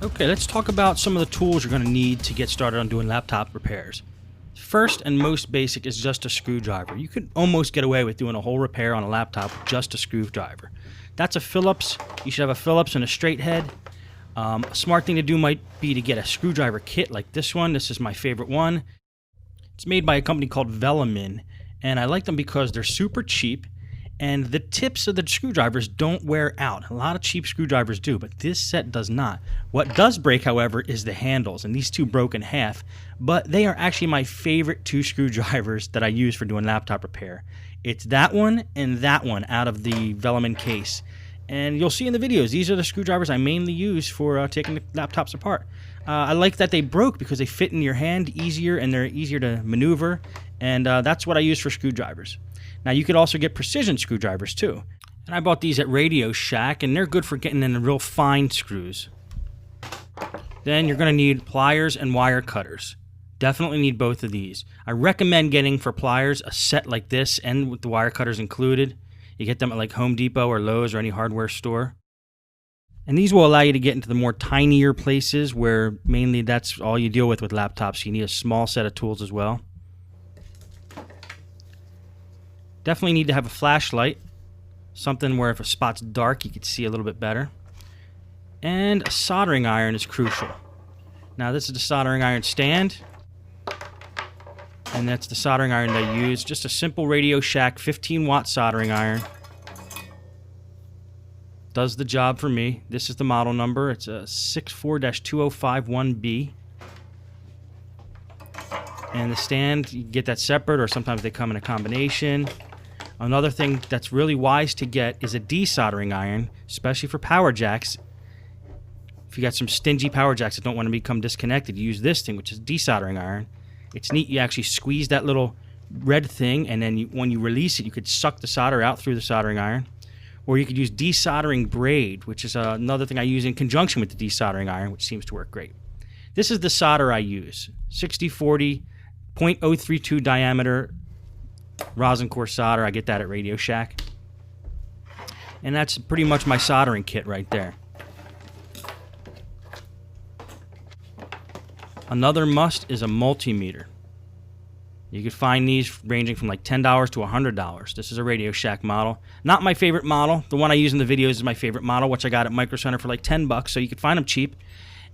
Okay, let's talk about some of the tools you're going to need to get started on doing laptop repairs. First and most basic is just a screwdriver. You could almost get away with doing a whole repair on a laptop with just a screwdriver. That's a Phillips. You should have a Phillips and a straight head. A smart thing to do might be to get a screwdriver kit like this one. This is my favorite one. It's made by a company called Velamin, and I like them because they're super cheap, and the tips of the screwdrivers don't wear out. A lot of cheap screwdrivers do, but this set does not. What does break, however, is the handles, and these two broke in half, but they are actually my favorite two screwdrivers that I use for doing laptop repair. It's that one and that one out of the Velamin case. And you'll see in the videos, these are the screwdrivers I mainly use for taking the laptops apart. I like that they broke because they fit in your hand easier and they're easier to maneuver, and that's what I use for screwdrivers. Now, you could also get precision screwdrivers too. And I bought these at Radio Shack, and they're good for getting in the real fine screws. Then you're going to need pliers and wire cutters. Definitely need both of these. I recommend getting for pliers a set like this and with the wire cutters included. You get them at like Home Depot or Lowe's or any hardware store. And these will allow you to get into the more tinier places where mainly that's all you deal with laptops. You need a small set of tools as well. Definitely need to have a flashlight, something where if a spot's dark you can see a little bit better. And a soldering iron is crucial. Now this is the soldering iron stand, and that's the soldering iron that I use. Just a simple Radio Shack 15-watt soldering iron. Does the job for me. This is the model number. It's a 64-2051B. And the stand, you get that separate, or sometimes they come in a combination. Another thing that's really wise to get is a desoldering iron, especially for power jacks. If you got some stingy power jacks that don't want to become disconnected, you use this thing, which is desoldering iron. It's neat. You actually squeeze that little red thing, and then when you release it, you could suck the solder out through the soldering iron. Or you could use desoldering braid, which is another thing I use in conjunction with the desoldering iron, which seems to work great. This is the solder I use. 6040, 0.032 diameter rosin core solder. I get that at Radio Shack. And that's pretty much my soldering kit right there. Another must is a multimeter. You can find these ranging from like $10 to $100. This is a Radio Shack model. Not my favorite model. The one I use in the videos is my favorite model, which I got at Micro Center for like $10, so you can find them cheap.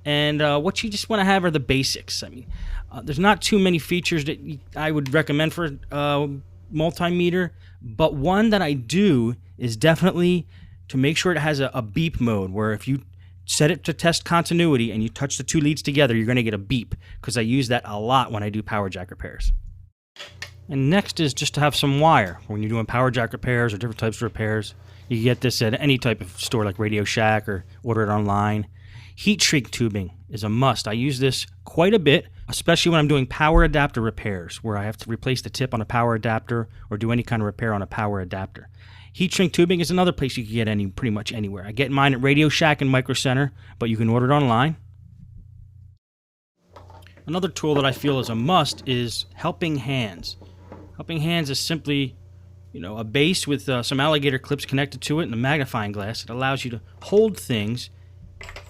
And what you just want to have are the basics. I mean, there's not too many features that I would recommend for multimeter, but one that I do is definitely to make sure it has a beep mode, where if you set it to test continuity and you touch the two leads together, you're going to get a beep, because I use that a lot when I do power jack repairs. And next is just to have some wire. When you're doing power jack repairs or different types of repairs, you can get this at any type of store like Radio Shack or order it online. Heat shrink tubing is a must. I use this quite a bit, especially when I'm doing power adapter repairs, where I have to replace the tip on a power adapter or do any kind of repair on a power adapter. Heat shrink tubing is another place you can get pretty much anywhere. I get mine at Radio Shack and Micro Center, but you can order it online. Another tool that I feel is a must is helping hands. Helping hands is simply, a base with some alligator clips connected to it and a magnifying glass. It allows you to hold things,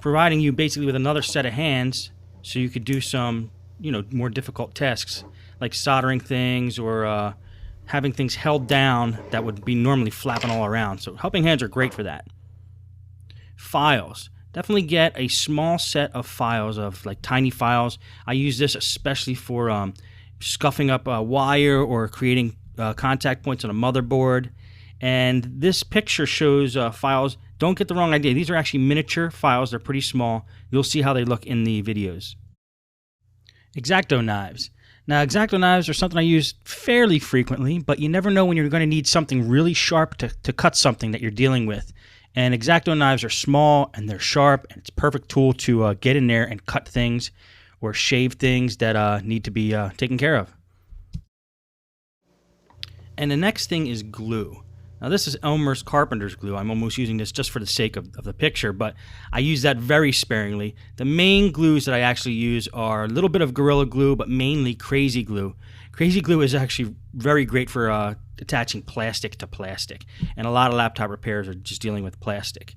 providing you basically with another set of hands so you could do some, more difficult tasks like soldering things or having things held down that would be normally flapping all around. So helping hands are great for that. Files. Definitely get a small set of files, of like tiny files. I use this especially for scuffing up a wire or creating contact points on a motherboard. And this picture shows files. Don't get the wrong idea. These are actually miniature files. They're pretty small. You'll see how they look in the videos. X-Acto knives. Now, X-Acto knives are something I use fairly frequently, but you never know when you're going to need something really sharp to cut something that you're dealing with. And X-Acto knives are small and they're sharp, and it's a perfect tool to get in there and cut things or shave things that need to be taken care of. And the next thing is glue. Now, this is Elmer's Carpenter's glue. I'm almost using this just for the sake of the picture, but I use that very sparingly. The main glues that I actually use are a little bit of Gorilla Glue, but mainly Crazy Glue. Crazy Glue is actually very great for attaching plastic to plastic, and a lot of laptop repairs are just dealing with plastic.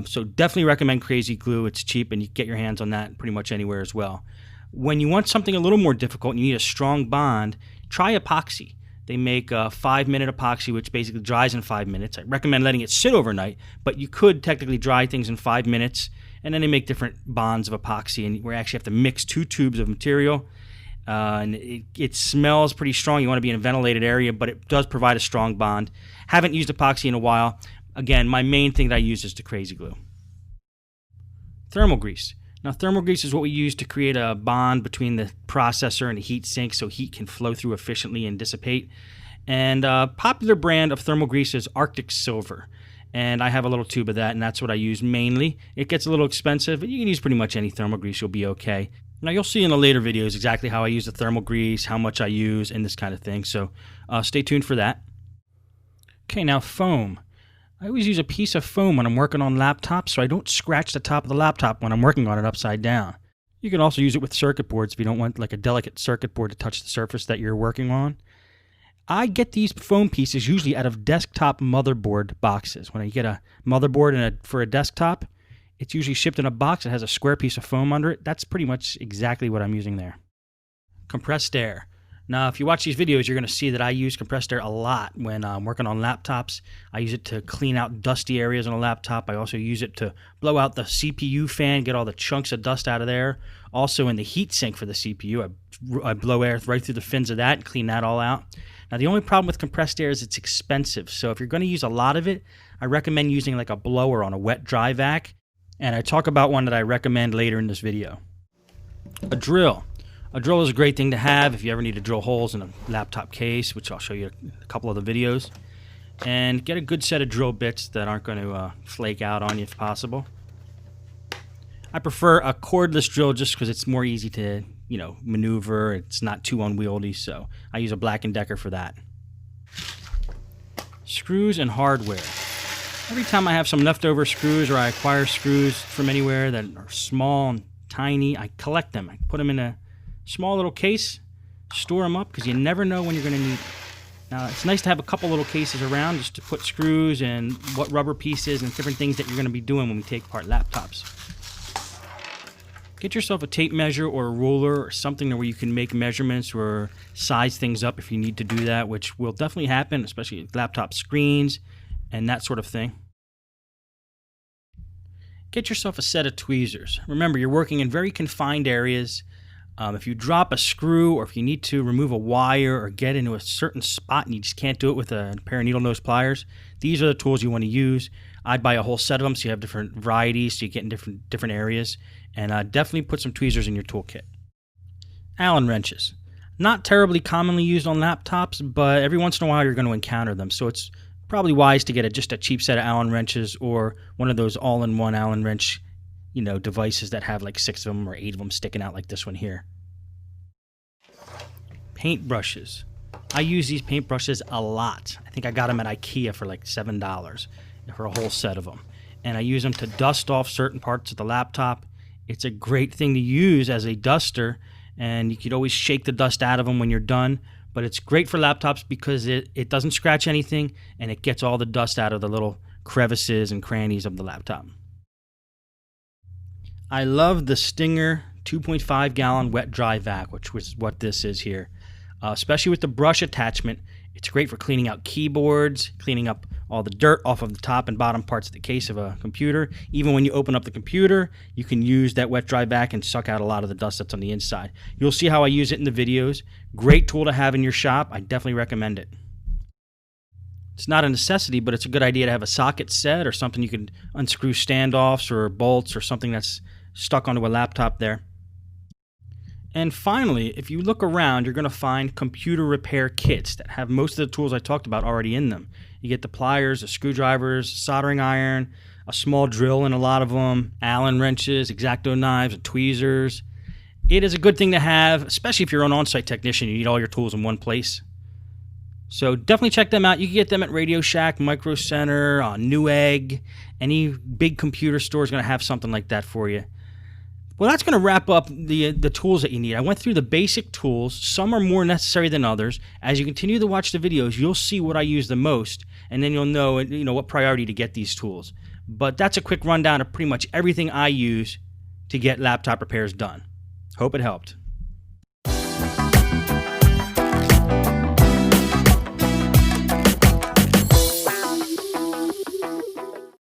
So definitely recommend Crazy Glue. It's cheap and you get your hands on that pretty much anywhere as well. When you want something a little more difficult and you need a strong bond, try epoxy. They make a 5-minute epoxy, which basically dries in 5 minutes. I recommend letting it sit overnight, but you could technically dry things in 5 minutes. And then they make different bonds of epoxy, and we actually have to mix 2 tubes of material. And it smells pretty strong. You want to be in a ventilated area, but it does provide a strong bond. Haven't used epoxy in a while. Again, my main thing that I use is the Crazy Glue. Thermal grease. Now, thermal grease is what we use to create a bond between the processor and the heat sink so heat can flow through efficiently and dissipate. And a popular brand of thermal grease is Arctic Silver. And I have a little tube of that, and that's what I use mainly. It gets a little expensive, but you can use pretty much any thermal grease. You'll be okay. Now, you'll see in the later videos exactly how I use the thermal grease, how much I use, and this kind of thing. So stay tuned for that. Okay, now foam. I always use a piece of foam when I'm working on laptops so I don't scratch the top of the laptop when I'm working on it upside down. You can also use it with circuit boards if you don't want like a delicate circuit board to touch the surface that you're working on. I get these foam pieces usually out of desktop motherboard boxes. When you get a motherboard for a desktop, it's usually shipped in a box that has a square piece of foam under it. That's pretty much exactly what I'm using there. Compressed air. Now, if you watch these videos, you're going to see that I use compressed air a lot when I'm working on laptops. I use it to clean out dusty areas on a laptop. I also use it to blow out the CPU fan, get all the chunks of dust out of there. Also, in the heat sink for the CPU, I blow air right through the fins of that and clean that all out. Now, the only problem with compressed air is it's expensive. So if you're going to use a lot of it, I recommend using like a blower on a wet dry vac. And I talk about one that I recommend later in this video. A drill. A drill is a great thing to have if you ever need to drill holes in a laptop case, which I'll show you a couple of the videos. And get a good set of drill bits that aren't going to flake out on you if possible. I prefer a cordless drill just because it's more easy to, maneuver. It's not too unwieldy, so I use a Black & Decker for that. Screws and hardware. Every time I have some leftover screws or I acquire screws from anywhere that are small and tiny, I collect them. I put them in a small little case, store them up because you never know when you're going to need them. Now, it's nice to have a couple little cases around just to put screws and what rubber pieces and different things that you're going to be doing when we take apart laptops. Get yourself a tape measure or a ruler or something where you can make measurements or size things up if you need to do that, which will definitely happen, especially with laptop screens and that sort of thing. Get yourself a set of tweezers. Remember, you're working in very confined areas. If you drop a screw or if you need to remove a wire or get into a certain spot and you just can't do it with a pair of needle nose pliers, these are the tools you want to use. I'd buy a whole set of them so you have different varieties so you get in different areas. And definitely put some tweezers in your toolkit. Allen wrenches. Not terribly commonly used on laptops, but every once in a while you're going to encounter them. So it's probably wise to get just a cheap set of Allen wrenches or one of those all-in-one Allen wrench devices that have like 6 of them or 8 of them sticking out like this one here. Paint brushes. I use these paint brushes a lot. I think I got them at IKEA for like $7 for a whole set of them. And I use them to dust off certain parts of the laptop. It's a great thing to use as a duster, and you could always shake the dust out of them when you're done. But it's great for laptops because it doesn't scratch anything, and it gets all the dust out of the little crevices and crannies of the laptop. I love the Stinger 2.5 gallon wet dry vac, which was what this is here. Especially with the brush attachment, it's great for cleaning out keyboards, cleaning up all the dirt off of the top and bottom parts of the case of a computer. Even when you open up the computer, you can use that wet dry vac and suck out a lot of the dust that's on the inside. You'll see how I use it in the videos. Great tool to have in your shop. I definitely recommend it. It's not a necessity, but it's a good idea to have a socket set or something you can unscrew standoffs or bolts or something that's stuck onto a laptop there. And finally, if you look around, you're going to find computer repair kits that have most of the tools I talked about already in them. You get the pliers, the screwdrivers, soldering iron, a small drill in a lot of them, Allen wrenches, X-Acto knives, and tweezers. It is a good thing to have, especially if you're an on-site technician. You need all your tools in one place. So definitely check them out. You can get them at Radio Shack, Micro Center, Newegg. Any big computer store is going to have something like that for you. Well, that's going to wrap up the tools that you need. I went through the basic tools. Some are more necessary than others. As you continue to watch the videos, you'll see what I use the most, and then you'll know what priority to get these tools. But that's a quick rundown of pretty much everything I use to get laptop repairs done. Hope it helped.